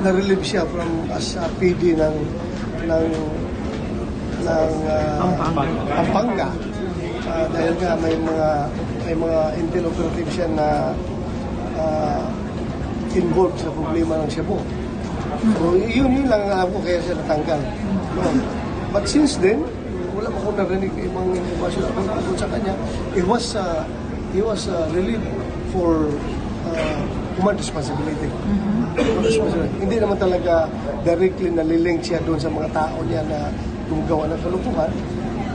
na-relieve siya from as a PD ng Pampanga. Dahil nga may mga intel operative siya na involved sa problema ng Cebu. So, yun lang ang alam ko kaya siya natanggal. No. But since then, wala pa akong narinig ibang informasyon tungkol sa kanya. He was relieved for human responsibility. Hindi naman talaga directly nalilink siya doon sa mga tao niya na gumagawa ng kalukuhan.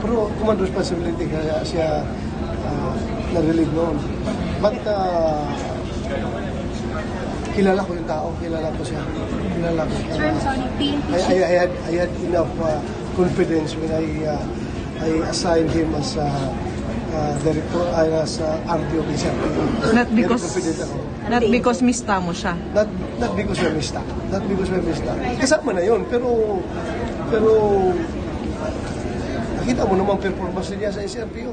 Pero human responsibility kaya siya na-relieve noon. But kilala ko yung tao, kilala ko siya. Kilala ko. I had enough confidence when I assigned him as director, as RDO PCRP. Not because mista mo siya. Not because may mista. Not because may mista. Kasama na yun, pero nakita mo naman performance niya sa SRPO.